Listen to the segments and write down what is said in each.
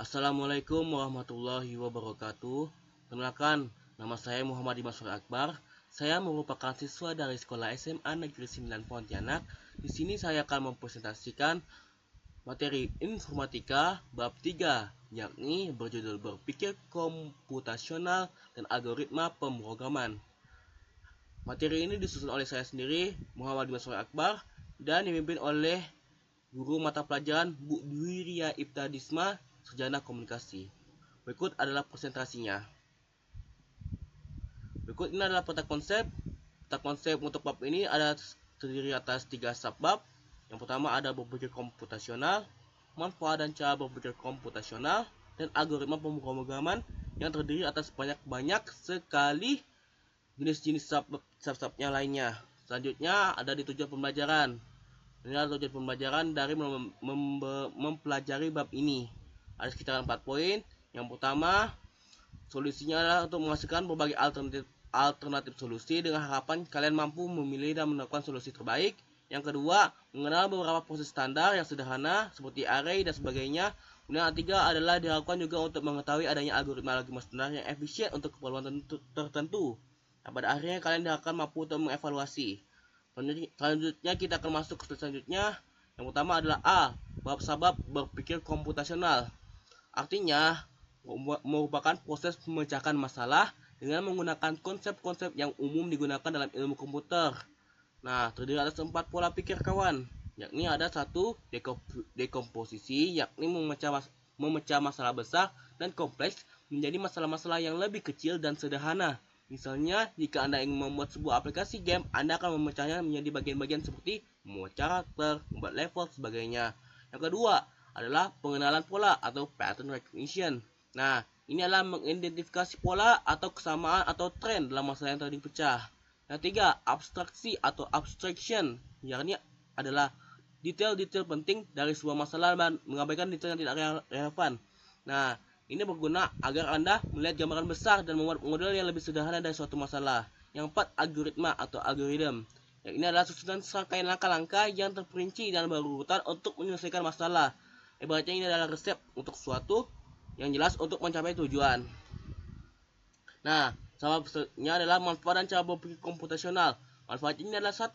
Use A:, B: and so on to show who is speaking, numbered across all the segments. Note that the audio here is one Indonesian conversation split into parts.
A: Assalamualaikum warahmatullahi wabarakatuh. Perkenalkan, nama saya Muhammad Dimas Akbar. Saya merupakan siswa dari Sekolah SMA Negeri 9 Pontianak. Di sini saya akan mempresentasikan materi informatika bab 3, yakni berjudul berpikir komputasional dan algoritma pemrograman. Materi ini disusun oleh saya sendiri, Muhammad Dimas Akbar, dan dipimpin oleh guru mata pelajaran Bu Dwi Ria Ibtadisma, Sarjana Komunikasi. Berikut adalah presentasinya. Berikut ini adalah peta konsep. Peta konsep untuk bab ini terdiri atas 3 subbab. Yang pertama ada berpikir komputasional, manfaat dan cara berpikir komputasional, dan algoritma pemrograman yang terdiri atas banyak sekali jenis-jenis sub-subnya lainnya. Selanjutnya ada di tujuan pembelajaran. Ini adalah tujuan pembelajaran dari mempelajari bab ini. Ada sekitar 4 poin. Yang pertama, solusinya adalah untuk menghasilkan berbagai alternatif solusi dengan harapan kalian mampu memilih dan menemukan solusi terbaik. Yang kedua, mengenal beberapa proses standar yang sederhana seperti array dan sebagainya. Kemudian yang ketiga adalah dilakukan juga untuk mengetahui adanya algoritma standar yang efisien untuk keperluan tertentu. Nah, pada akhirnya kalian akan mampu untuk mengevaluasi. Selanjutnya kita akan masuk ke selanjutnya. Yang pertama adalah A, bab sabab berpikir komputasional. Artinya merupakan proses memecahkan masalah dengan menggunakan konsep-konsep yang umum digunakan dalam ilmu komputer. Nah, terdiri atas 4 pola pikir kawan, yakni ada 1 dekomposisi, yakni memecah masalah besar dan kompleks menjadi masalah-masalah yang lebih kecil dan sederhana. Misalnya, jika Anda ingin membuat sebuah aplikasi game, Anda akan memecahnya menjadi bagian-bagian seperti membuat karakter, membuat level, sebagainya. Yang kedua adalah pengenalan pola atau pattern recognition. Nah, ini adalah mengidentifikasi pola atau kesamaan atau tren dalam masalah yang telah dipecah. Yang ketiga, abstraksi atau abstraction, yakni adalah detail-detail penting dari sebuah masalah dan mengabaikan detail yang tidak relevan. Nah, ini berguna agar Anda melihat gambaran besar dan membuat model yang lebih sederhana dari suatu masalah. Yang keempat, algoritma atau algoritma. Yang ini adalah susunan serangkaian langkah-langkah yang terperinci dan berurutan untuk menyelesaikan masalah. Ibaratnya ini adalah resep untuk sesuatu yang jelas untuk mencapai tujuan. Nah, sebabnya adalah manfaat dan cara berpikir komputasional. Manfaat ini adalah 1,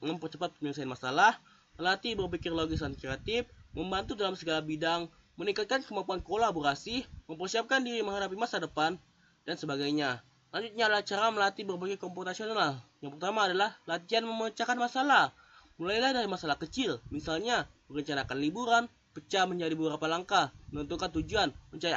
A: mempercepat penyelesaian masalah, melatih berpikir logis dan kreatif, membantu dalam segala bidang, meningkatkan kemampuan kolaborasi, mempersiapkan diri menghadapi masa depan, dan sebagainya. Selanjutnya adalah cara melatih berpikir komputasional. Yang pertama adalah latihan memecahkan masalah. Mulailah dari masalah kecil, misalnya merencanakan liburan, pecah menjadi beberapa langkah, menentukan tujuan, mencari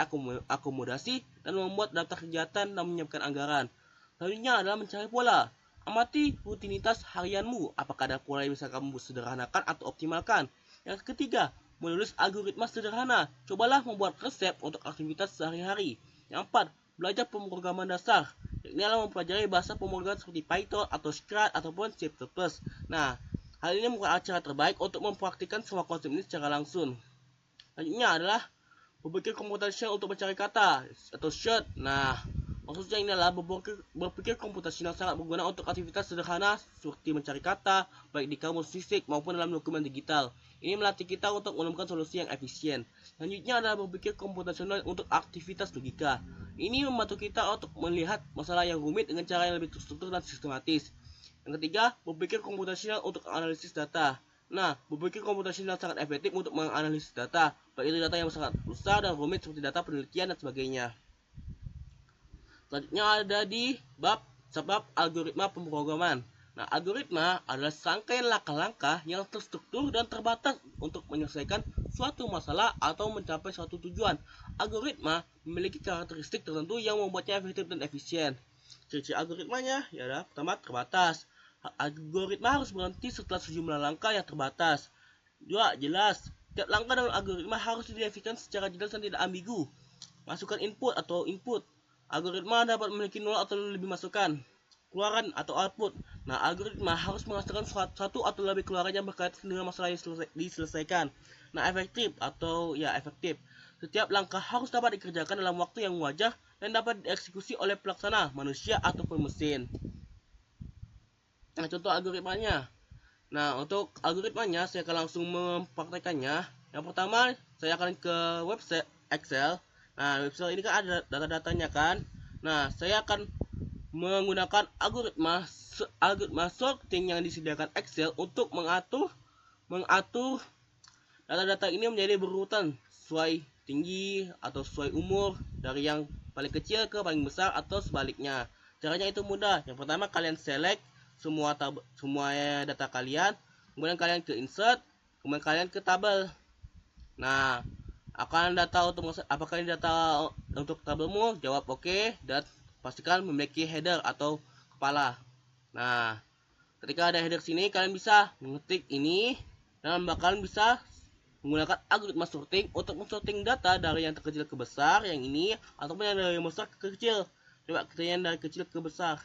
A: akomodasi, dan membuat daftar kegiatan dan menyiapkan anggaran. Selanjutnya adalah mencari pola. Amati rutinitas harianmu, apakah ada pola yang bisa kamu sederhanakan atau optimalkan. Yang ketiga, menulis algoritma sederhana. Cobalah membuat resep untuk aktivitas sehari-hari. Yang keempat, belajar pemrograman dasar. Ini adalah mempelajari bahasa pemrograman seperti Python atau Scratch ataupun C++. Nah, hal ini merupakan cara terbaik untuk mempraktikkan semua konsep ini secara langsung. Selanjutnya adalah berpikir komputasional untuk mencari kata atau SHOT. Nah, maksudnya ini adalah berpikir komputasional sangat berguna untuk aktivitas sederhana seperti mencari kata, baik di kamus fisik maupun dalam dokumen digital. Ini melatih kita untuk menemukan solusi yang efisien. Selanjutnya adalah berpikir komputasional untuk aktivitas logika. Ini membantu kita untuk melihat masalah yang rumit dengan cara yang lebih terstruktur dan sistematis. Yang ketiga, berpikir komputasional untuk analisis data. Nah, berpikir komputasional sangat efektif untuk menganalisis data, baik itu data yang sangat besar dan rumit seperti data penelitian dan sebagainya. Selanjutnya ada di sebab algoritma pemrograman. Nah, algoritma adalah serangkaian langkah-langkah yang terstruktur dan terbatas untuk menyelesaikan suatu masalah atau mencapai suatu tujuan. Algoritma memiliki karakteristik tertentu yang membuatnya efektif dan efisien. Ciri-ciri algoritmanya adalah pertama, terbatas. Algoritma harus berhenti setelah sejumlah langkah yang terbatas. 2. Jelas. Setiap langkah dalam algoritma harus didefinisikan secara jelas dan tidak ambigu. Masukkan input atau input. Algoritma dapat memiliki 0 atau lebih masukan. Keluaran atau output. Nah, algoritma harus menghasilkan satu atau lebih keluaran yang berkaitan dengan masalah yang diselesaikan. Nah, efektif. Setiap langkah harus dapat dikerjakan dalam waktu yang wajar dan dapat dieksekusi oleh pelaksana, manusia ataupun mesin. Nah, contoh algoritmanya. Nah, untuk algoritmanya saya akan langsung mempraktekannya. Yang pertama, saya akan ke website Excel. Nah, Excel ini kan ada data-datanya kan. Nah, saya akan menggunakan algoritma sorting yang disediakan Excel untuk mengatur data-data ini menjadi berurutan sesuai tinggi atau sesuai umur dari yang paling kecil ke paling besar atau sebaliknya. Caranya itu mudah. Yang pertama kalian select semua data kalian, kemudian kalian ke insert, kemudian kalian ke tabel. Nah, akan data apakah ini data untuk tabelmu? Jawab oke dan pastikan memiliki header atau kepala. Nah, ketika ada header sini kalian bisa mengetik ini dan kalian bisa menggunakan algoritma sorting untuk mensorting data dari yang terkecil ke besar yang ini ataupun yang dari yang besar ke kecil. Coba kita yang dari kecil ke besar.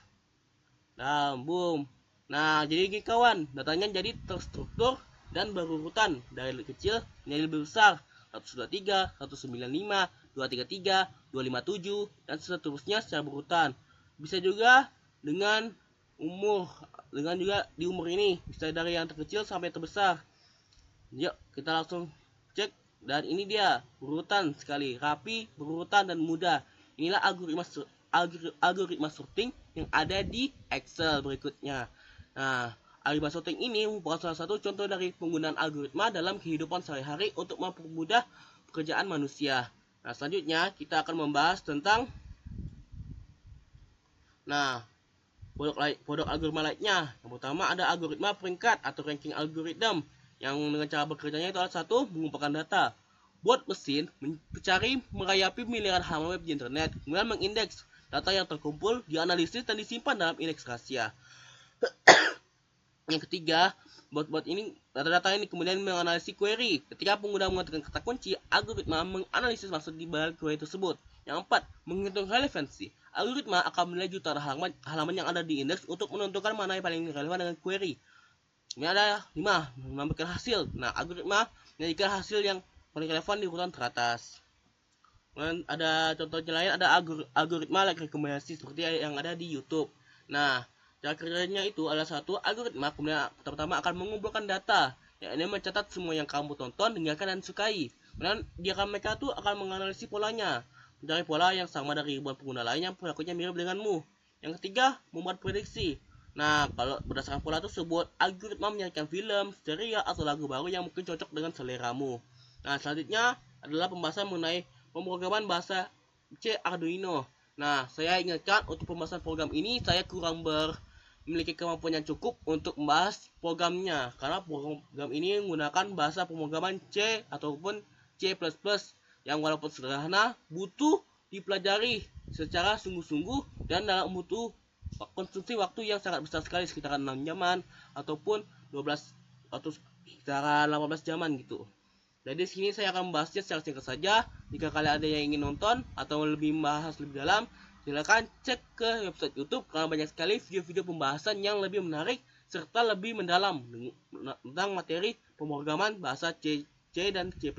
A: Nah, boom. Nah, jadi gini kawan, datanya jadi terstruktur dan berurutan dari kecil menjadi lebih besar. 123, 195, 233, 257 dan seterusnya secara berurutan. Bisa juga dengan juga di umur ini, bisa dari yang terkecil sampai terbesar. Yuk kita langsung cek, dan ini dia berurutan sekali, rapi, berurutan dan mudah. Inilah algoritma sorting yang ada di Excel berikutnya. Nah, algoritma sorting ini merupakan salah satu contoh dari penggunaan algoritma dalam kehidupan sehari-hari untuk mempermudah pekerjaan manusia. Nah, selanjutnya kita akan membahas tentang produk algoritma lainnya. Yang pertama ada algoritma peringkat atau ranking algorithm, yang dengan cara bekerjanya itu adalah satu, mengumpulkan data. Buat mesin mencari merayapi miliaran halaman web di internet, kemudian mengindeks data yang terkumpul, dianalisis dan disimpan dalam indeks rahasia. Yang ketiga, bot ini data-data ini kemudian menganalisis query. Ketika pengguna mengatakan kata kunci, algoritma menganalisis maksud di balik query tersebut. Yang keempat, menghitung relevansi. Algoritma akan menilai jutaan halaman yang ada di indeks untuk menentukan mana yang paling relevan dengan query. Ini ada 5, menambahkan hasil. Nah, algoritma menjadikan hasil yang paling relevan di urutan teratas. Dan ada contohnya lain, ada algoritma like rekomendasi seperti yang ada di YouTube. Nah, cara kerjanya itu adalah satu, algoritma kemudian pertama akan mengumpulkan data, yakni mencatat semua yang kamu tonton, dengarkan dan sukai. Kemudian mereka tuh akan menganalisis polanya, mencari pola yang sama dari ribuan pengguna lain yang perilakunya mirip denganmu. Yang ketiga, membuat prediksi. Nah, kalau berdasarkan pola tersebut, algoritma menyajikan film, serial, atau lagu baru yang mungkin cocok dengan seleramu. Nah, selanjutnya adalah pembahasan mengenai pemrograman bahasa C Arduino. Nah, saya ingatkan untuk pembahasan program ini, saya kurang memiliki kemampuan yang cukup untuk membahas programnya, karena program ini menggunakan bahasa pemrograman C ataupun C++, yang walaupun sederhana, butuh dipelajari secara sungguh-sungguh dan dalam butuh konsumsi waktu yang sangat besar sekali, sekitar 6 jaman ataupun 12 atau sekitar 18 jaman gitu. Jadi sini saya akan membahasnya secara singkat saja. Jika kalian ada yang ingin nonton atau lebih membahas lebih dalam, silakan cek ke website YouTube karena banyak sekali video-video pembahasan yang lebih menarik serta lebih mendalam tentang materi pemrograman bahasa C dan C++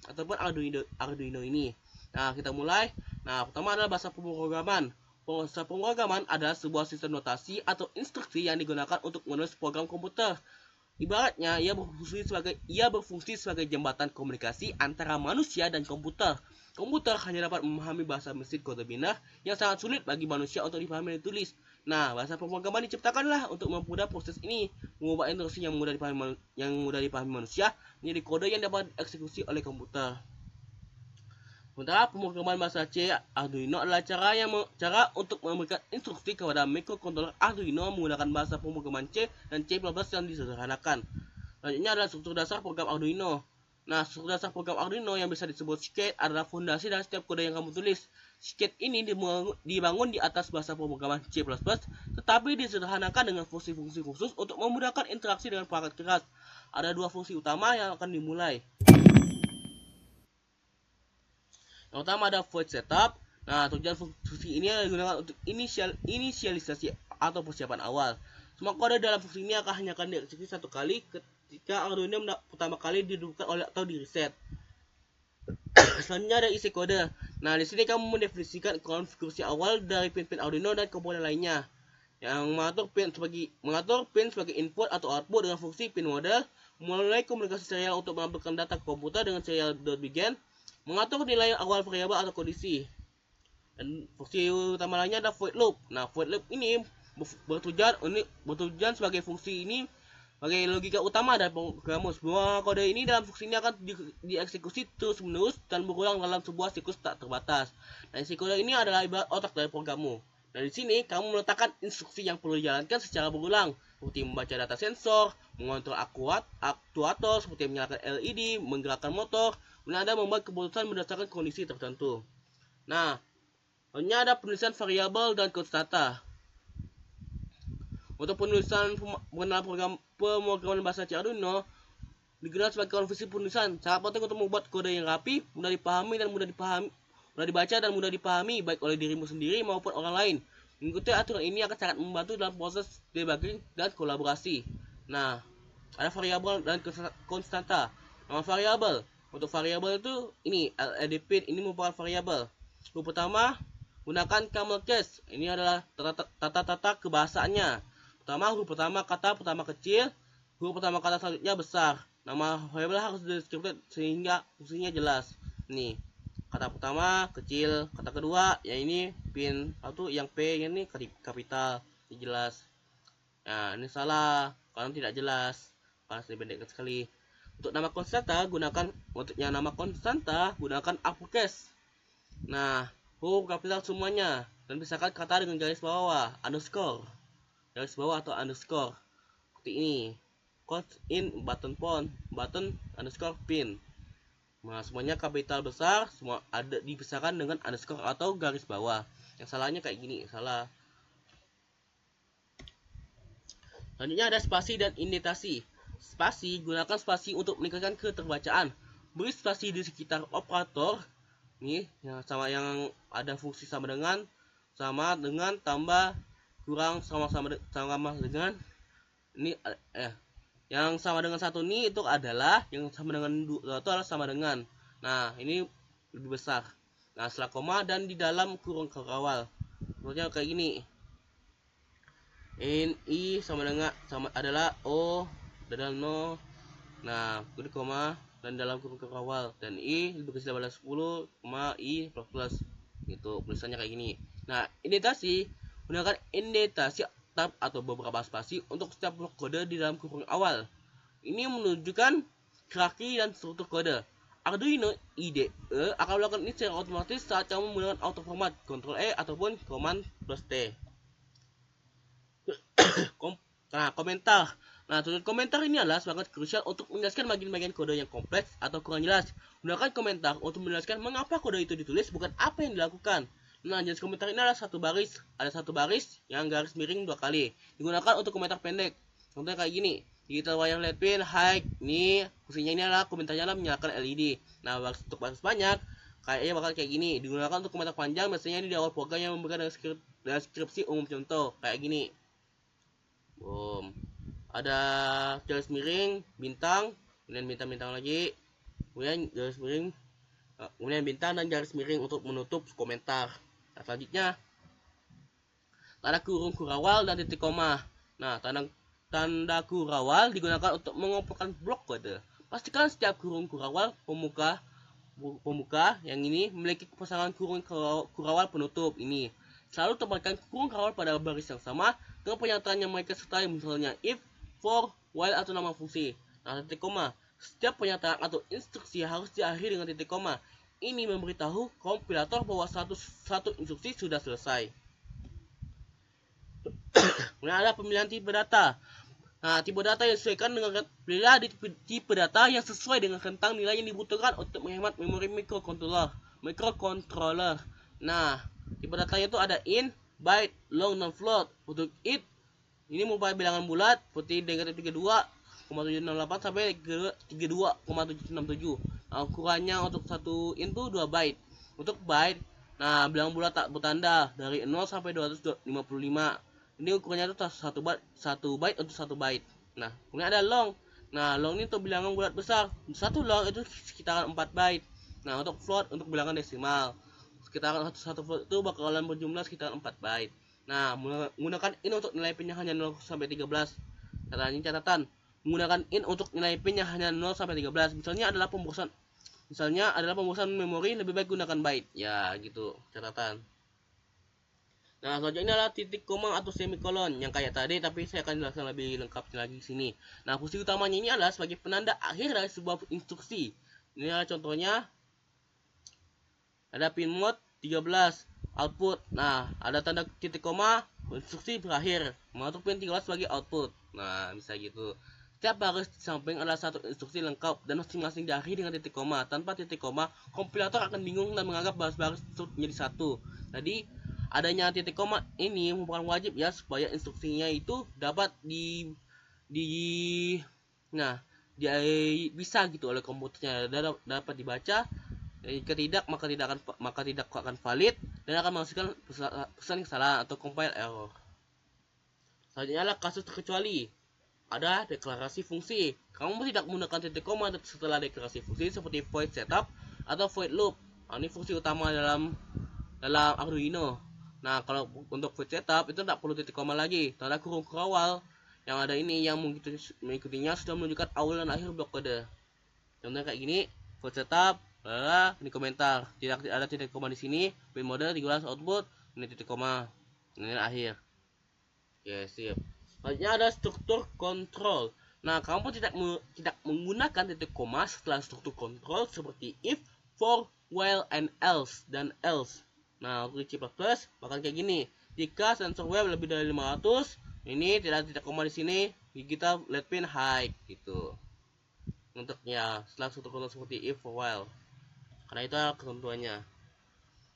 A: ataupun Arduino ini. Nah, kita mulai. Nah, pertama adalah bahasa pemrograman. Bahasa pemrograman adalah sebuah sistem notasi atau instruksi yang digunakan untuk menulis program komputer. Ibaratnya, ia berfungsi sebagai jembatan komunikasi antara manusia dan komputer. Komputer hanya dapat memahami bahasa mesin kode binar yang sangat sulit bagi manusia untuk dipahami dan ditulis. Nah, bahasa pemrograman diciptakanlah untuk mempermudah proses ini, mengubah instruksi yang mudah dipahami manusia menjadi kode yang dapat dieksekusi oleh komputer. Sementara pemrograman bahasa C Arduino adalah cara untuk memberikan instruksi kepada microcontroller Arduino menggunakan bahasa pemrograman C dan C++ yang disederhanakan. Selanjutnya adalah struktur dasar program Arduino. Nah, struktur dasar program Arduino yang bisa disebut scheme adalah fondasi dari setiap kode yang kamu tulis. Scheme ini dibangun di atas bahasa pemrograman C++, tetapi disederhanakan dengan fungsi-fungsi khusus untuk memudahkan interaksi dengan perangkat keras. Ada dua fungsi utama yang akan dimulai. Yang pertama ada void setup. Nah, tujuan fungsi ini digunakan untuk inisialisasi atau persiapan awal. Semua kode dalam fungsi ini hanya akan dieksekusi satu kali ketika Arduino pertama kali dihidupkan atau di reset. Selanjutnya ada isi kode. Nah, di sini kamu mendefinisikan konfigurasi awal dari pin-pin Arduino dan komponen lainnya, yang mengatur pin sebagai input atau output dengan fungsi pin model, mulai komunikasi serial untuk menampilkan data ke komputer dengan serial.begin, mengatur nilai awal variabel atau kondisi. Dan fungsi utama lainnya ada void loop. Nah, void loop ini bertujuan sebagai fungsi ini sebagai logika utama dari program. Semua kode ini dalam fungsi ini akan dieksekusi terus menerus dan berulang dalam sebuah siklus tak terbatas. Dan si kode ini adalah ibarat otak dari programmu. Nah, di sini kamu meletakkan instruksi yang perlu dijalankan secara berulang, seperti membaca data sensor, mengontrol aktuator, seperti menyalakan LED, menggerakkan motor, dan Anda membuat keputusan berdasarkan kondisi tertentu. Nah, hanya ada penulisan variabel dan konstanta. Untuk penulisan pengenalan pemrograman bahasa C Arduino digunakan sebagai konvensi penulisan. Sangat penting untuk membuat kode yang rapi, mudah dipahami dan mudah dibaca dan mudah dipahami baik oleh dirimu sendiri maupun orang lain. Mengikuti aturan ini akan sangat membantu dalam proses debugging dan kolaborasi. Nah, ada variabel dan konstanta. Nama variabel. Untuk variabel itu ini LED pin ini merupakan variabel. Huruf pertama gunakan camel case. Ini adalah tata kebahasaannya. Huruf pertama kata pertama kecil, huruf pertama kata selanjutnya besar. Nama variabel harus deskriptif sehingga fungsinya jelas. Nih, kata pertama kecil, kata kedua ya ini pin satu, yang P ini kapital, ini jelas. Nah, ini salah karena tidak jelas, karena pendek sekali. Untuk nama konstanta gunakan uppercase. Nah, huruf kapital semuanya dan pisahkan kata dengan garis bawah underscore. Garis bawah atau underscore seperti ini. Code in button font, button underscore pin. Nah, semuanya kapital besar, semua ada dipisahkan dengan underscore atau garis bawah. Yang salahnya kayak gini, salah. Selanjutnya ada spasi dan indentasi. Spasi, gunakan spasi untuk meningkatkan keterbacaan. Beri spasi di sekitar operator nih yang ada fungsi sama dengan tambah kurang sama dengan ini yang sama dengan satu ini itu adalah yang sama dengan dua itu adalah sama dengan. Nah, ini lebih besar. Nah, setelah koma dan di dalam kurung kawal. Contohnya kayak gini. I sama adalah O dan no. Nah, ini koma dan dalam kurung kawal dan I lebih kecil daripada 10, I plus gitu. Tulisannya kayak gini. Nah, indentasi gunakan indentasi tab atau beberapa spasi untuk setiap blok kode di dalam kurung awal. Ini menunjukkan hierarki dan struktur kode. Arduino IDE akan melakukan ini secara otomatis saat kamu menggunakan auto format Ctrl E ataupun Command plus T. Nah, komentar. Nah, tujuan komentar ini adalah sangat krusial untuk menjelaskan bagian-bagian kode yang kompleks atau kurang jelas. Gunakan komentar untuk menjelaskan mengapa kode itu ditulis, bukan apa yang dilakukan. Nah, jenis komentar ini adalah satu baris. Ada satu baris yang garis miring 2 kali. Digunakan untuk komentar pendek. Contohnya kayak gini. Digital wire LED pin high. Ini fungsinya ini adalah komentarnya adalah menyalakan LED. Nah, untuk baris banyak kayaknya bakal kayak gini. Digunakan untuk komentar panjang biasanya di awal program yang memberikan deskripsi umum contoh kayak gini. Boom. Ada garis miring, bintang, kemudian bintang-bintang lagi. Kemudian garis miring, kemudian bintang dan garis miring untuk menutup komentar. Nah, selanjutnya tanda kurung kurawal dan titik koma. Nah, tanda kurawal digunakan untuk mengumpulkan blok kode. Pastikan setiap kurung kurawal pemuka yang ini memiliki pasangan kurung kurawal penutup ini. Selalu tempatkan kurung kurawal pada baris yang sama dengan pernyataan yang mereka sertai, misalnya if, for, while atau nama fungsi. Nah, titik koma. Setiap pernyataan atau instruksi harus diakhiri dengan titik koma. Ini memberitahu kompilator bahwa satu instruksi sudah selesai. Kemudian ada pemilihan tipe data. Nah, tipe data yang disesuaikan dengan pilihlah di tipe data yang sesuai dengan rentang nilai yang dibutuhkan untuk menghemat memori microcontroller. Nah, tipe datanya itu ada int, byte, long, dan float. Untuk int ini merupakan bilangan bulat seperti negatif 32,768 sampai 32,767. Nah, ukurannya untuk satu int itu 2 byte. Untuk byte, nah bilangan bulat tak bertanda dari 0 sampai 255. Ini ukurannya itu 1 byte untuk 1 byte. Nah, kemudian ada long. Nah, long ini untuk bilangan bulat besar. Satu long itu sekitaran 4 byte. Nah, untuk float untuk bilangan desimal. Sekitaran satu float itu bakalan berjumlah sekitar 4 byte. Nah, menggunakan int untuk nilai pin yang hanya 0 sampai 13. Catatan menggunakan int untuk nilai pin yang hanya 0 sampai 13. Misalnya adalah pemborosan Misalnya adalah pembosan memori, lebih baik gunakan byte. Ya, gitu catatan. Nah, selanjutnya adalah titik koma atau semikolon yang kayak tadi, tapi saya akan jelaskan lebih lengkap lagi di sini. Nah, fungsi utamanya ini adalah sebagai penanda akhir dari sebuah instruksi. Ini adalah contohnya, ada pin mode 13 output. Nah, ada tanda titik koma, instruksi berakhir, masuk pin 13 sebagai output. Nah, bisa gitu. Setiap baris di samping adalah satu instruksi lengkap dan masing-masing diakhiri dengan titik koma. Tanpa titik koma, kompilator akan bingung dan menganggap baris-baris itu menjadi satu. Jadi, adanya titik koma ini merupakan wajib ya supaya instruksinya itu dapat nah bisa gitu oleh komputernya, dapat dibaca. Jika tidak, maka tidak akan valid dan akan menghasilkan pesan kesalahan atau compile error. Selanjutnya adalah kasus terkecuali. Ada deklarasi fungsi. Kamu tidak menggunakan titik koma setelah deklarasi fungsi seperti void setup atau void loop. Nah, ini fungsi utama dalam Arduino. Nah, kalau untuk void setup itu tidak perlu titik koma lagi. Tanda kurung awal yang ada ini yang mengikutinya sudah menunjukkan awal dan akhir blok kode. Contohnya kayak gini, void setup, ini komentar, tidak ada titik koma di sini, pin mode 13 output, ini titik koma, ini akhir. Oke, sip. Selanjutnya ada struktur kontrol. Nah, kamu tidak menggunakan titik koma setelah struktur kontrol seperti if, for, while, and else dan else. Nah, untuk C++ bahkan kayak gini. Jika sensor web lebih dari 500, ini tidak ada titik koma di sini, kita let pin high gitu. Untuknya setelah struktur kontrol seperti if, for, while. Karena itu adalah ketentuannya.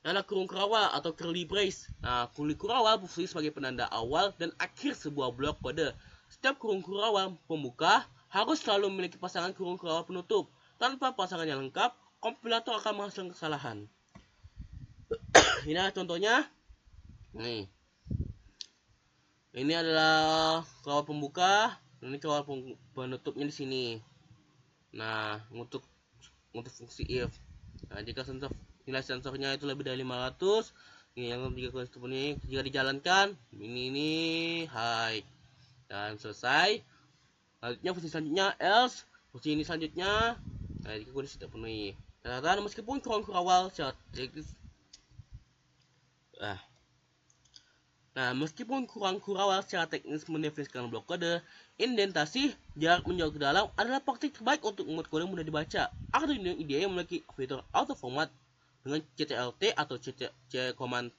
A: Ada kurung kerawal atau curly brace. Nah, kurung kerawal berfungsi sebagai penanda awal dan akhir sebuah blok kode. Setiap kurung kerawal pembuka harus selalu memiliki pasangan kurung kerawal penutup. Tanpa pasangan yang lengkap, kompilator akan menghasilkan kesalahan. Ini adalah contohnya. Nih. Ini adalah kerawal pembuka, ini kerawal penutupnya di sini. Nah, untuk fungsi if. Nah, jika nilai sensornya itu lebih dari 500, ini yang jika dijalankan ini high dan selesai. Selanjutnya fungsi selanjutnya else, fungsi ini selanjutnya. Nah, jika kondisi tidak penuhi, catatan meskipun kurang awal meskipun kurang awal secara teknis mendefinisikan blok kode, indentasi jarak menjauh ke dalam adalah praktik terbaik untuk membuat kode mudah dibaca. Arduino IDE memiliki fitur auto format dengan CTLT atau command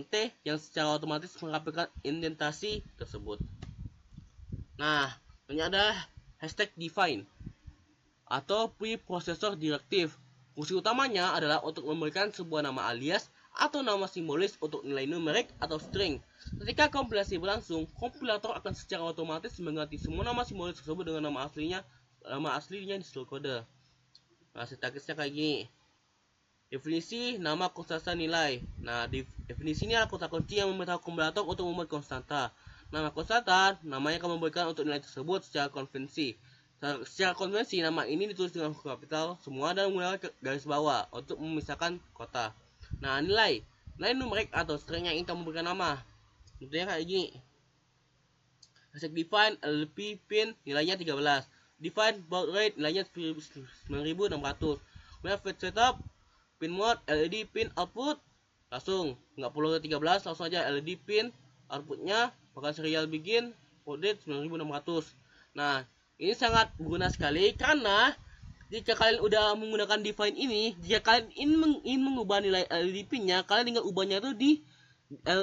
A: T yang secara otomatis merapikan indentasi tersebut. Nah, ini ada #define atau preprocessor directive. Fungsi utamanya adalah untuk memberikan sebuah nama alias atau nama simbolis untuk nilai numerik atau string. Ketika kompilasi berlangsung, kompilator akan secara otomatis mengganti semua nama simbolis tersebut dengan nama aslinya di seluruh kode. Nah, sintaksisnya kayak gini. Definisi nama konstanta nilai. Nah, definisi ini adalah kata kunci yang memberitahu kompilator untuk membuat konstanta. Nama konstanta, namanya akan memberikan untuk nilai tersebut secara konvensi. Secara konvensi, nama ini ditulis dengan huruf kapital semua dan menggunakan garis bawah untuk memisahkan kota. Nah, nilai numerik atau string yang ingin kamu berikan nama. Contohnya kayak gini. Define LP pin nilainya 13. Define baud rate nilainya 9600. Kemudian void setup pin mode LED pin output langsung nggak perlu 13, langsung aja LED pin outputnya bakal serial begin baud rate 9600. Nah, ini sangat berguna sekali karena jika kalian udah menggunakan define ini, jika kalian ingin mengubah nilai LED pin-nya, kalian tinggal ubahnya tuh di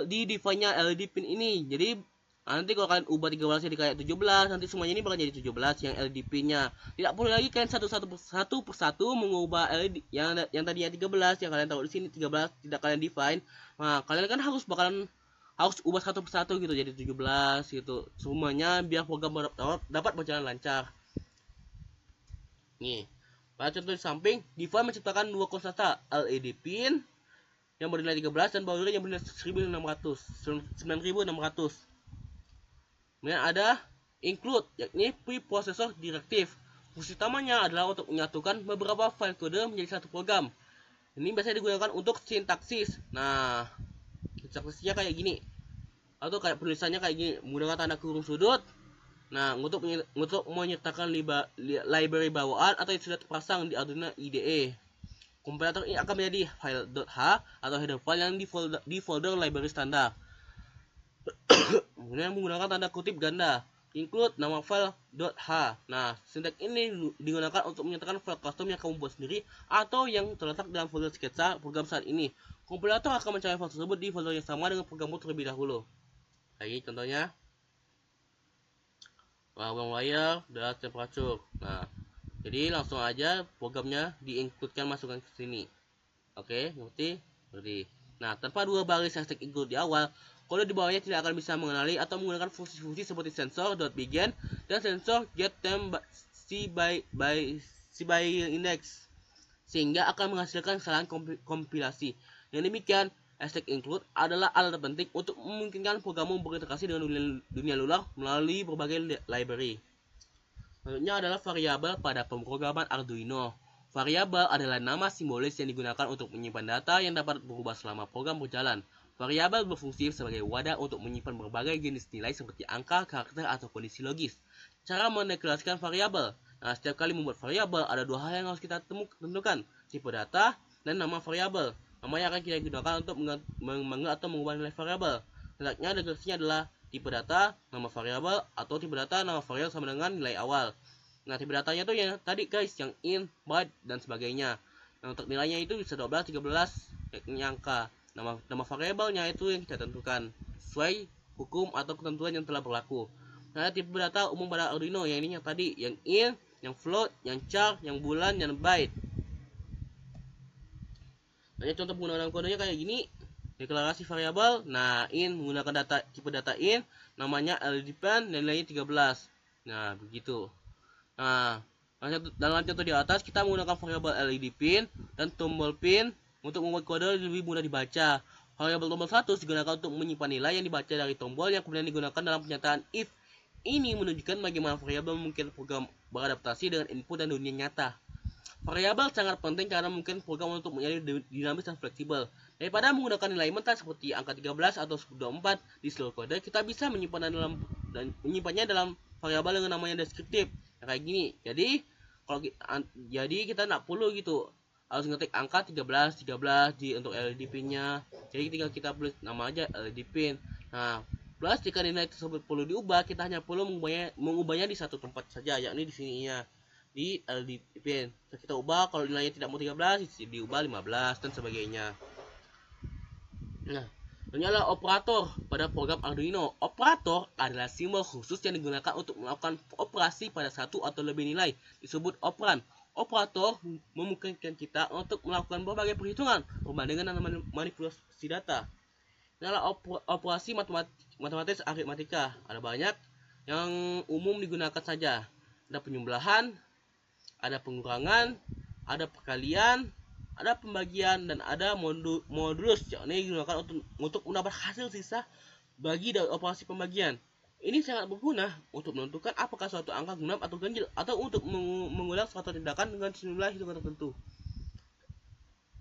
A: define-nya LED pin ini. Jadi nanti kalau kalian ubah 13 jadi kayak 17, nanti semuanya ini bakal jadi 17 yang LED pin-nya. Tidak perlu lagi kalian satu persatu mengubah LED yang tadinya 13 yang kalian taruh di sini 13 tidak kalian define. Nah, kalian kan harus ubah satu persatu gitu jadi 17 gitu. Semuanya biar program dapat berjalan lancar. Nih, pada contoh di samping, define menciptakan dua konstanta LED pin yang bernilai 13 dan baud rate yang bernilai 9600. Kemudian ada include, yakni preprocessor directive. Fungsi utamanya adalah untuk menyatukan beberapa file kode menjadi satu program. Ini biasanya digunakan untuk sintaksis. Nah, sintaksisnya kayak gini. Atau kayak penulisannya kayak gini, menggunakan tanda kurung sudut, Nah, untuk menyertakan library bawaan atau yang sudah terpasang di Arduino IDE, kompilator ini akan menjadi file.h atau header file yang di folder library standar. Kemudian menggunakan tanda kutip ganda, include nama file .h. Nah, sintak ini digunakan untuk menyertakan file custom yang kamu buat sendiri atau yang terletak dalam folder sketsa program saat ini. Kompilator akan mencari file tersebut di folder yang sama dengan programmu terlebih dahulu. Lagi contohnya, program wire dan temperature. Nah, jadi langsung aja programnya diincludekan masukkan ke sini. Oke, ngerti? Nah, tanpa dua baris yang stack include di awal, kode di bawahnya tidak akan bisa mengenali atau menggunakan fungsi-fungsi seperti sensor.begin dan sensor getTime by index, sehingga akan menghasilkan kesalahan kompilasi. Yang demikian, stack include adalah alat terpenting untuk memungkinkan programmu berinteraksi dengan dunia luar melalui berbagai library. Selanjutnya adalah variabel pada pemrograman Arduino. Variabel adalah nama simbolis yang digunakan untuk menyimpan data yang dapat berubah selama program berjalan. Variabel berfungsi sebagai wadah untuk menyimpan berbagai jenis nilai seperti angka, karakter, atau kondisi logis. Cara mendeklarasikan variabel. Nah, setiap kali membuat variabel, ada dua hal yang harus kita tentukan, tipe data dan nama variabel. Nama yang akan kita gunakan untuk mengambil atau mengubah nilai variabel. Letaknya deklarasinya adalah tipe data, nama variabel, atau tipe data, nama variabel sama dengan nilai awal. Nah, tipe datanya tuh yang tadi guys, yang int, byte, dan sebagainya. Nah, untuk nilainya itu bisa 12, 13, ini angka. Nama variabelnya itu yang kita tentukan sesuai hukum atau ketentuan yang telah berlaku. Nah, tipe data umum pada Arduino yang ini yang tadi, yang int, yang float, yang char, yang bulan, yang byte. Nah, contoh penggunaan kodenya kayak gini. Deklarasi variabel. Nah, int menggunakan tipe data int, namanya LED pin dan nilainya 13. Nah, begitu. Nah, dalam contoh di atas kita menggunakan variabel LED pin dan tombol pin untuk membuat kode lebih mudah dibaca. Variabel tombol status digunakan untuk menyimpan nilai yang dibaca dari tombol yang kemudian digunakan dalam pernyataan if. Ini menunjukkan bagaimana variabel mungkin program beradaptasi dengan input dan dunia nyata. Variabel sangat penting karena mungkin program untuk menjadi dinamis dan fleksibel. Daripada menggunakan nilai mentah seperti angka 13 atau 24 di seluruh kode, kita bisa menyimpannya dalam variabel dengan namanya deskriptif. Kayak gini. Jadi kita nggak perlu gitu harus ngetik angka 13 di untuk LED pin-nya. Jadi tinggal kita tulis nama aja LED pin. Nah, plus jika nilai tersebut perlu diubah, kita hanya perlu mengubahnya di satu tempat saja, yakni di sininya di LED pin. Kita ubah kalau nilainya tidak mau 13, diubah 15 dan sebagainya. Nah, ini adalah operator pada program Arduino. Operator adalah simbol khusus yang digunakan untuk melakukan operasi pada satu atau lebih nilai, disebut operan. Operator memungkinkan kita untuk melakukan berbagai perhitungan, perbandingan dan manipulasi data. Ini adalah operasi matematis aritmatika. Ada banyak yang umum digunakan saja. Ada penyembelahan, ada pengurangan, ada perkalian, ada pembagian, dan ada modulus yang digunakan untuk menambah hasil sisa bagi dari operasi pembagian. Ini sangat berguna untuk menentukan apakah suatu angka genap atau ganjil, atau untuk mengulang suatu tindakan dengan jumlah hitungan tertentu.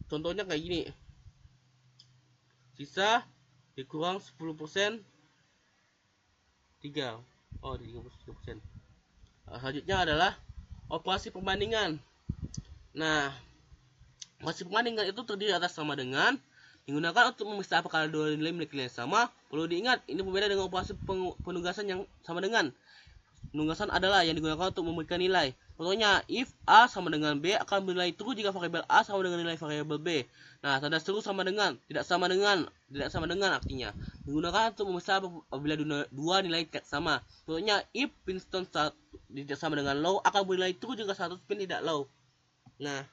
A: Contohnya kayak gini. Sisa dikurang 10%, 3. Oh, 33%. Selanjutnya adalah operasi perbandingan. Nah, operasi perbandingan itu terdiri atas sama dengan, digunakan untuk memeriksa apakah dua nilai memiliki nilai sama. Perlu diingat, ini berbeda dengan operasi penugasan yang sama dengan. Penugasan adalah yang digunakan untuk memberikan nilai. Contohnya, if A sama dengan B akan bernilai true jika variabel A sama dengan nilai variabel B. Nah, tanda seru sama dengan, tidak sama dengan artinya. Digunakan untuk memeriksa apabila dua nilai tidak sama. Contohnya, if pin stone tidak sama dengan low akan bernilai true jika satu pin tidak low. Nah,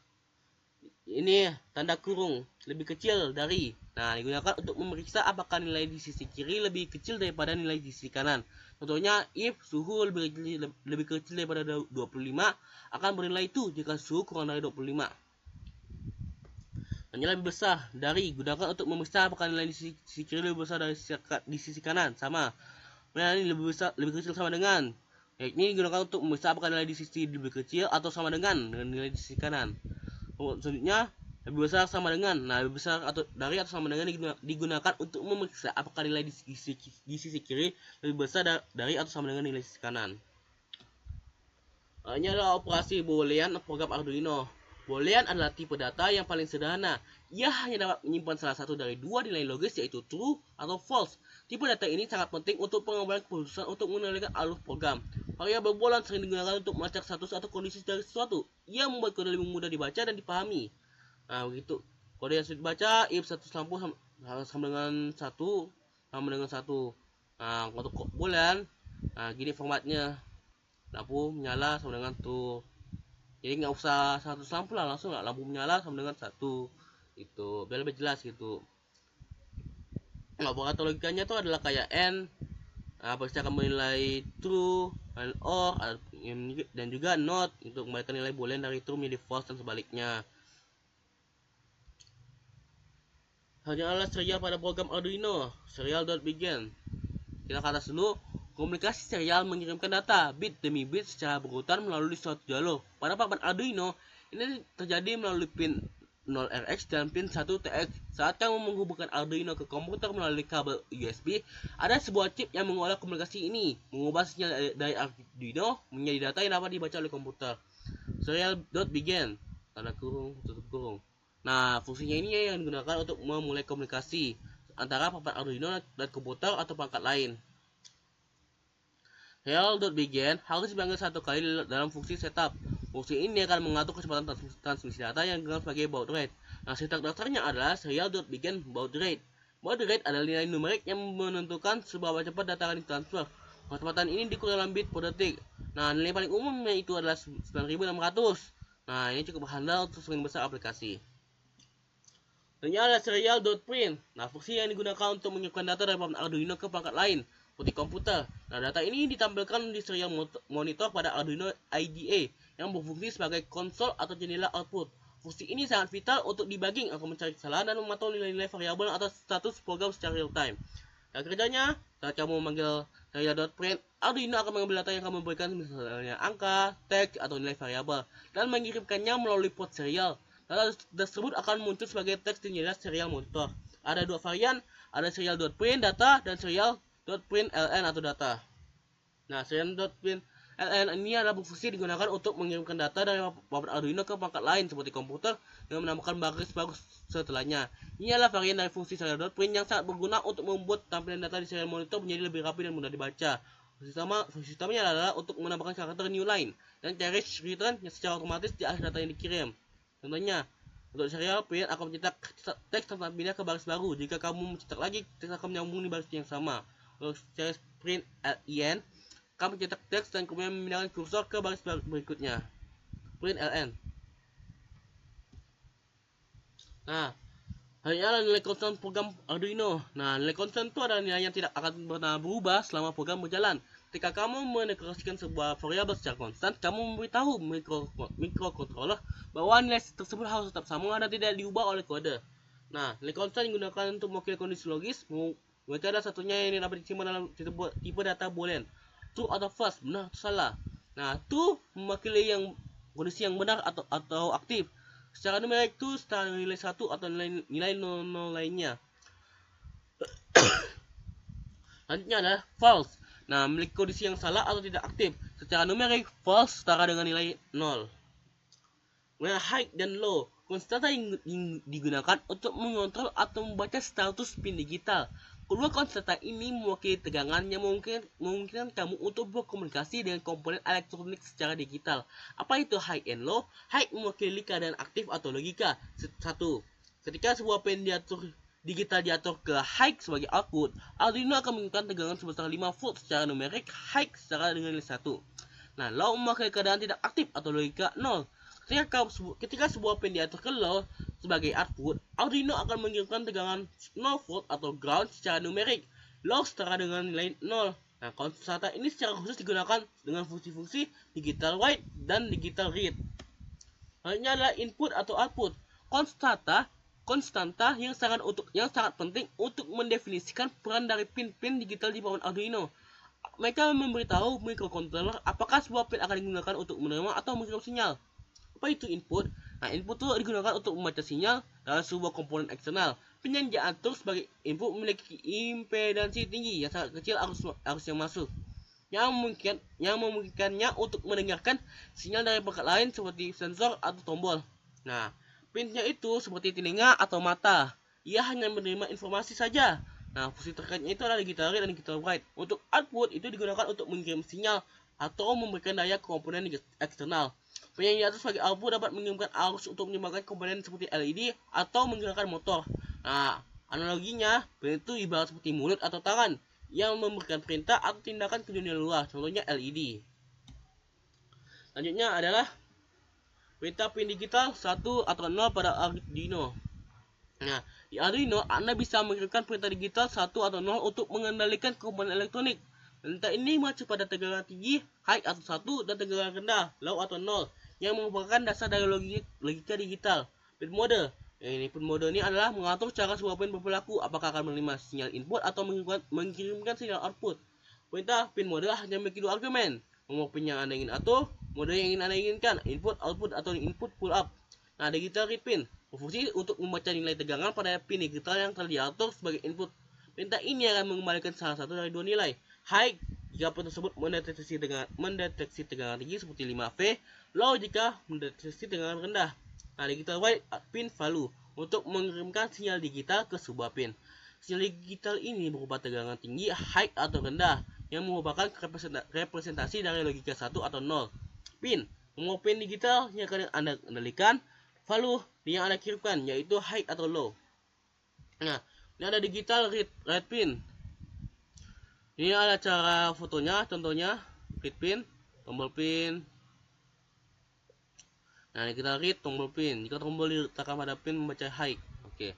A: ini tanda kurung lebih kecil dari. Nah, digunakan untuk memeriksa apakah nilai di sisi kiri lebih kecil daripada nilai di sisi kanan. Contohnya, if suhu lebih kecil daripada 25 akan bernilai itu jika suhu kurang dari 25. Nilai lebih besar dari, gunakan untuk memeriksa apakah nilai di sisi kiri lebih besar dari di sisi kanan. Sama. Nilai ini lebih kecil sama dengan. Ini digunakan untuk memeriksa apakah nilai di sisi lebih kecil atau sama dengan nilai di sisi kanan. Selanjutnya, Lebih besar sama dengan. Nah, lebih besar atau dari atau sama dengan digunakan untuk memeriksa apakah nilai di sisi kiri lebih besar dari atau sama dengan nilai sisi kanan. Ini adalah operasi boolean program Arduino. Boolean adalah tipe data yang paling sederhana. Ia hanya dapat menyimpan salah satu dari dua nilai logis, yaitu true atau false. Tipe data ini sangat penting untuk pengambilan keputusan untuk mengendalikan alur program. Variabel boolean sering digunakan untuk melacak status atau kondisi dari sesuatu. Ia membuat kode lebih mudah dibaca dan dipahami. Nah, begitu. Kode yang sudah dibaca, if status lampu sama dengan 1 sama dengan 1. Nah, untuk boolean, nah gini formatnya. Lampu menyala sama dengan tuh, jadi nggak usah 100 lampu lah, langsung lah lampu menyala sama dengan 1, itu biar lebih jelas gitu. Nah, operator logikanya tuh adalah kayak n, pasti akan menilai true and or dan juga not untuk kembalikan nilai boolean dari true menjadi false dan sebaliknya. Hanya adalah serial pada program Arduino, serial.begin. Kita ke atas dulu. Komunikasi serial mengirimkan data bit demi bit secara berurutan melalui suatu jalur. Pada papan Arduino, ini terjadi melalui pin 0RX dan pin 1TX. Saat kamu menghubungkan Arduino ke komputer melalui kabel USB, ada sebuah chip yang mengolah komunikasi ini, mengubah sinyal dari Arduino menjadi data yang dapat dibaca oleh komputer. Serial.begin, tanda kurung, tutup kurung. Nah, fungsinya ini yang digunakan untuk memulai komunikasi antara papan Arduino dan komputer atau perangkat lain. Serial.begin harus dipanggil satu kali dalam fungsi setup. Fungsi ini akan mengatur kecepatan transmisi data yang dikenal sebagai baud rate. Nah, sintak dasarnya adalah serial.begin baud rate. Baud rate adalah nilai numerik yang menentukan seberapa cepat data akan ditransfer. Kecepatan ini diukur dalam bit per detik. Nah, nilai paling umumnya itu adalah 9600. Nah, ini cukup handal untuk sebagian besar aplikasi. Selanjutnya ada serial.print. Nah, fungsi yang digunakan untuk mengirimkan data dari papan Arduino ke perangkat lain seperti komputer. Nah, data ini ditampilkan di serial monitor pada Arduino IDE yang berfungsi sebagai konsol atau jendela output. Fungsi ini sangat vital untuk debugging atau mencari kesalahan dan memantau nilai-nilai variabel atau status program secara real time. Nah, kerjanya, saat kamu memanggil serial.print, Arduino akan mengambil data yang kamu berikan, misalnya angka, teks, atau nilai variabel, dan mengirimkannya melalui port serial. Data tersebut akan muncul sebagai teks di jendela serial monitor. Ada dua varian, ada serial.print data dan serial.print ln atau data. Nah, serial.print ln ini adalah berfungsi digunakan untuk mengirimkan data dari papan Arduino ke perangkat lain seperti komputer dengan menambahkan baris baru setelahnya. Ini adalah varian dari fungsi serial.print yang sangat berguna untuk membuat tampilan data di serial monitor menjadi lebih rapi dan mudah dibaca. Fungsi utamanya adalah untuk menambahkan karakter new line dan carriage return yang secara otomatis di akhir data yang dikirim. Contohnya, untuk serial print akan mencetak teks tanpa pindah ke baris baru. Jika kamu mencetak lagi, teks akan menyambung di baris yang sama. Untuk serial print ln akan mencetak teks dan kemudian memindahkan kursor ke baris berikutnya. Print ln. Nah, hanya adalah nilai konstan program Arduino. Nah, nilai konstan itu adalah nilai yang tidak akan pernah berubah selama program berjalan. Ketika kamu mendeklarasikan sebuah variabel secara konstan, kamu memberitahu microcontroller bahwa nilai tersebut harus tetap sama dan tidak diubah oleh kode. Nah, nilai konstan digunakan untuk mewakili kondisi logis. Mereka ada satunya yang dapat disimpan dalam tipe data boolean, true atau false, benar atau salah. Nah, true mewakili kondisi yang benar atau aktif. Secara numerik itu setara nilai 1 atau nilai 0 lainnya. Selanjutnya adalah false. Nah, memiliki kondisi yang salah atau tidak aktif. Secara numerik, false setara dengan nilai 0. Kemudian high dan low. Konstanta yang digunakan untuk mengontrol atau membaca status pin digital. Kedua konstanta ini mewakili tegangan yang memungkinkan kamu untuk berkomunikasi dengan komponen elektronik secara digital. Apa itu high and low? High mewakili keadaan aktif atau logika. 1. Ketika sebuah pin digital diatur ke high sebagai output, Arduino akan mengirimkan tegangan sebesar 5 volt secara numerik, high secara dengan nilai 1. Nah, low memakai keadaan tidak aktif atau logika 0. Ketika sebuah pin diatur ke low sebagai output, Arduino akan mengirimkan tegangan 0 volt atau ground secara numerik, low setara dengan nilai 0. Nah, konstanta ini secara khusus digunakan dengan fungsi-fungsi digital write dan digital read. Hanya adalah input atau output. Konstanta yang sangat penting untuk mendefinisikan peran dari pin-pin digital di papan Arduino. Mereka memberitahu microcontroller apakah sebuah pin akan digunakan untuk menerima atau mengirim sinyal. Apa itu input? Nah, input itu digunakan untuk membaca sinyal dalam sebuah komponen eksternal. Pin yang diatur sebagai input memiliki impedansi tinggi yang sangat kecil arus yang masuk, yang memungkinkannya untuk mendengarkan sinyal dari perangkat lain seperti sensor atau tombol. Nah, pinnya itu seperti telinga atau mata. Ia hanya menerima informasi saja. Nah, fungsi terkaitnya itu adalah digital read dan digital write. Untuk output itu digunakan untuk mengirim sinyal atau memberikan daya ke komponen eksternal. Pin yang diatur sebagai output dapat mengirimkan arus untuk menyebabkan komponen seperti LED atau menggerakkan motor. Nah, analoginya, pin itu ibarat seperti mulut atau tangan yang memberikan perintah atau tindakan ke dunia luar, contohnya LED. Selanjutnya adalah perintah pin digital 1 atau 0 pada Arduino. Nah, di Arduino Anda bisa mengirimkan perintah digital 1 atau 0 untuk mengendalikan komponen elektronik. Perintah ini mengacu pada tegangan tinggi, high atau 1, dan tegangan rendah, low atau 0, yang merupakan dasar dari logika digital. Pin mode. Pin mode ini adalah mengatur cara sebuah pin berperilaku, apakah akan menerima sinyal input atau mengirimkan sinyal output. Perintah pin mode hanya memiliki dua argumen, nomor pin yang Anda ingin atur, mode yang ingin Anda inginkan, input, output, atau input pull up. Nah, digital read pin berfungsi untuk membaca nilai tegangan pada pin digital yang telah diatur sebagai input. Perintah ini akan mengembalikan salah satu dari dua nilai. High jika pin tersebut mendeteksi tegangan tinggi seperti 5V, low jika mendeteksi tegangan rendah. Nah, digital write pin value untuk mengirimkan sinyal digital ke sebuah pin. Sinyal digital ini berupa tegangan tinggi, high atau rendah, yang merupakan representasi dari logika 1 atau 0. Pin, nomor pin digital yang akan Anda kendalikan, value yang Anda kirimkan, yaitu high atau low. Nah, ini ada digital read pin. Ini ada cara fotonya, contohnya read pin, tombol pin. Nah, ini kita read tombol pin. Jika tombol diletakkan pada pin membaca high. Oke.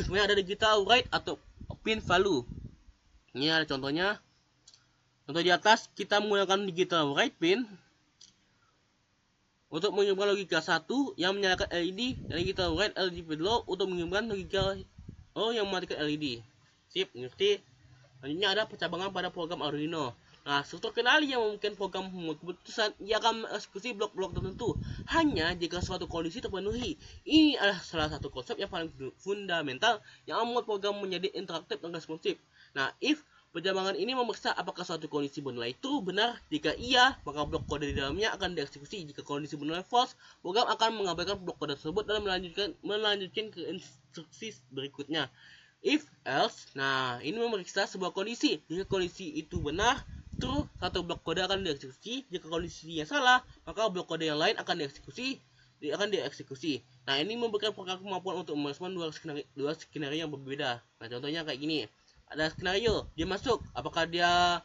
A: Kemudian ada digital write atau pin value. Ini ada contohnya. Contoh di atas kita menggunakan digital write pin untuk mengirimkan logika 1 yang menyalakan LED, dan digital write LED pin low untuk mengirimkan logika yang mematikan LED. Sip, ngerti? Selanjutnya ada percabangan pada program Arduino. Nah, struktur kendali yang memungkinkan program membuat keputusan, ia akan mengeksekusi blok-blok tertentu hanya jika suatu kondisi terpenuhi. Ini adalah salah satu konsep yang paling fundamental yang membuat program menjadi interaktif dan responsif. Nah, if percabangan ini memeriksa apakah suatu kondisi bernilai true benar. Jika iya, maka blok kode di dalamnya akan dieksekusi. Jika kondisi bernilai false, program akan mengabaikan blok kode tersebut dan melanjutkan ke instruksi berikutnya. If else, nah ini memeriksa sebuah kondisi. Jika kondisi itu benar, true, satu blok kode akan dieksekusi. Jika kondisinya salah, maka blok kode yang lain akan dieksekusi. Nah, ini memberikan program kemampuan untuk merespon dua skenario yang berbeda. Nah, contohnya kayak gini. Ada skenario, dia masuk, apakah dia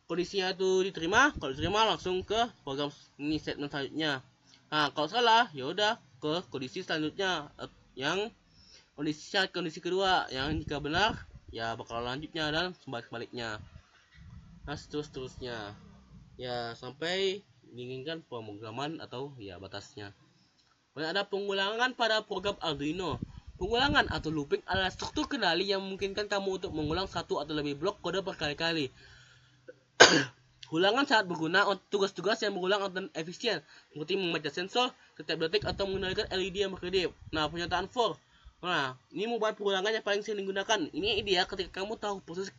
A: kondisinya itu diterima? Kalau diterima langsung ke program ini statement selanjutnya. Nah, kalau salah, ya udah ke kondisi selanjutnya yang kondisi kedua, yang jika benar ya bakal lanjutnya dan sebaliknya. Nah, seterusnya ya sampai diinginkan pemrograman atau ya batasnya. Kemudian ada pengulangan pada program Arduino. Pengulangan atau looping adalah struktur kendali yang memungkinkan kamu untuk mengulang satu atau lebih blok kode berkali-kali. Ulangan sangat berguna untuk tugas-tugas yang berulang dan efisien, seperti membaca sensor setiap detik atau mengendalikan LED yang berkedip. Nah, pernyataan for. Nah, ini merupakan pengulangan yang paling sering digunakan. Ini ideal ketika kamu tahu proses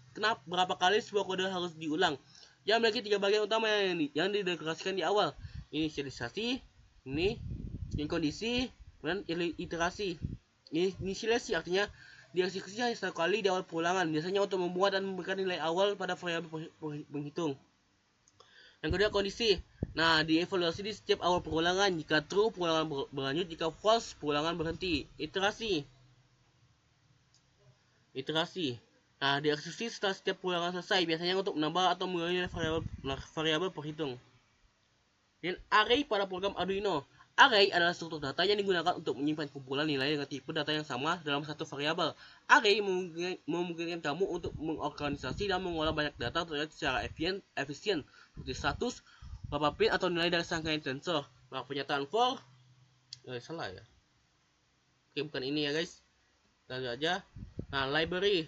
A: berapa kali sebuah kode harus diulang. Yang memiliki tiga bagian utama yang dideklarasikan di awal. Inisialisasi, ini kondisi, dan iterasi. Inisialisasi artinya dieksekusi hanya satu kali di awal pengulangan, biasanya untuk membuat dan memberikan nilai awal pada variabel penghitung. Yang kedua, kondisi. Nah, dievaluasi di setiap awal pengulangan. Jika true, pengulangan berlanjut. Jika false, pengulangan berhenti. Iterasi. Nah, dieksekusi setelah setiap pengulangan selesai, biasanya untuk menambah atau mengurangi variabel perhitung. Dan array pada program Arduino. Array adalah struktur data yang digunakan untuk menyimpan kumpulan nilai dengan tipe data yang sama dalam satu variabel. Array memungkinkan kamu untuk mengorganisasi dan mengolah banyak data secara efisien, seperti status, berapa pin atau nilai dari serangkaian sensor. Nah, pernyataan for salah ya. Oke, bukan ini ya guys. Lanjut aja. Nah, library.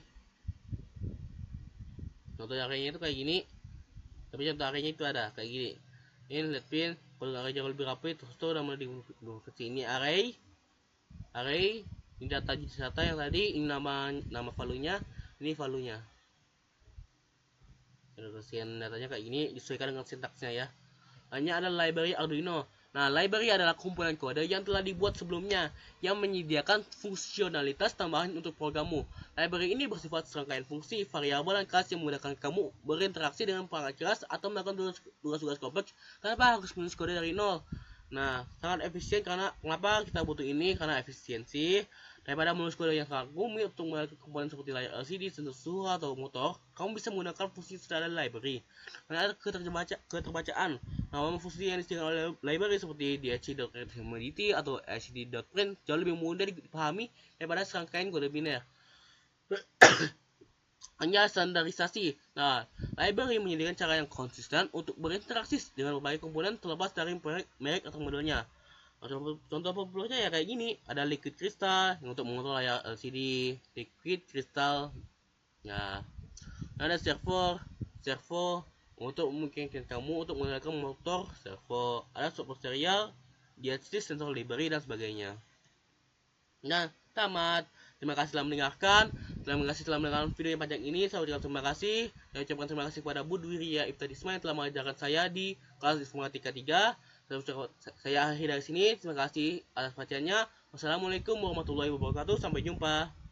A: Contoh arraynya itu kayak gini. Tapi contoh arraynya itu ada kayak gini. Ini let pin Kalau array jauh lebih rapi, terstruktur namanya di versi ini array ini data yang tadi, ini nama value-nya, ini value-nya. Referensian datanya kayak gini, disesuaikan dengan sintaksnya ya. Hanya ada library Arduino. Nah, library adalah komponen kode yang telah dibuat sebelumnya yang menyediakan fungsionalitas tambahan untuk programmu. Library ini bersifat serangkaian fungsi, variabel, dan kelas yang memudahkan kamu berinteraksi dengan perangkat keras atau melakukan tugas-tugas kompleks tanpa harus menulis kode dari nol. Nah, sangat efisien karena kenapa kita butuh ini? Karena efisiensi. Daripada menulis kode yang sangat rumit untuk melihat komponen seperti layar LCD, sensor suhu, atau motor, kamu bisa menggunakan fungsi standar library. Karena ada keterbacaan. Nah, fungsi yang disediakan oleh library seperti dhc.readHumidity atau lcd.print jauh lebih mudah dipahami daripada serangkaian kode biner. Hanya standarisasi. Nah, library menyediakan cara yang konsisten untuk berinteraksi dengan berbagai komponen terlepas dari merek atau modelnya. Contoh populernya ya kayak gini, ada liquid crystal yang untuk mengontrol layar LCD, liquid crystal. Ya, ada servo untuk memungkinkan kamu untuk menggunakan motor servo. Ada support serial, DHT sensor library dan sebagainya. Nah, tamat. Terima kasih telah mendengarkan. Telah mendengarkan video yang panjang ini. Saya ucapkan terima kasih. Saya ucapkan terima kasih kepada Bu Dwiria Iftadisma yang telah mengajarkan saya di kelas Informatika 3. Saya akhiri dari sini. Terima kasih atas perhatiannya. Wassalamualaikum warahmatullahi wabarakatuh. Sampai jumpa.